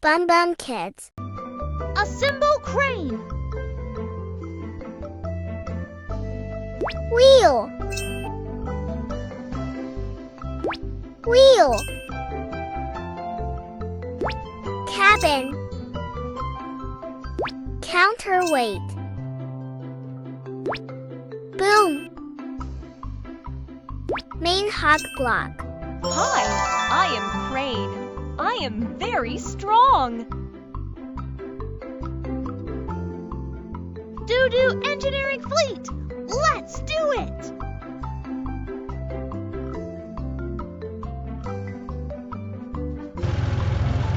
Bumbum Kids. Assemble crane. Wheel. Wheel. Cabin. Counterweight. Boom. Main hog block. Hi, I am Crane. I am very strong. Dudu engineering fleet. Let's do it.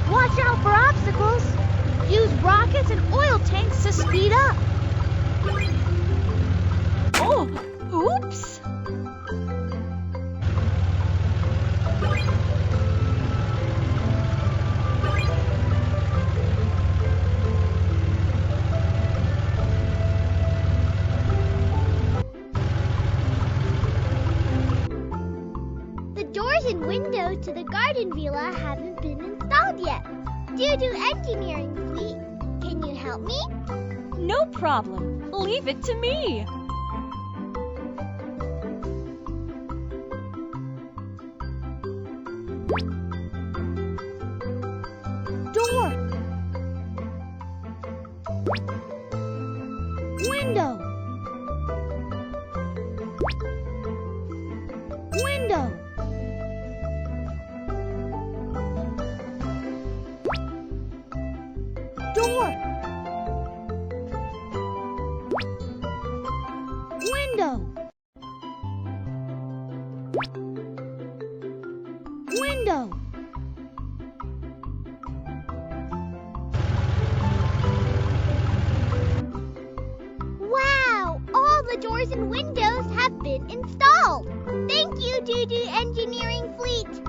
Watch out for obstacles. Use rockets and oil tanks to speed up. Oh, oops! The doors and windows to the garden villa haven't been installed yet. Dudu engineering fleet, can you help me? No problem. Leave it to me. Door. Window. Window. Door. Window. Window. Wow! All the doors and windows have been installed. Thank you, Dudu Engineering Fleet.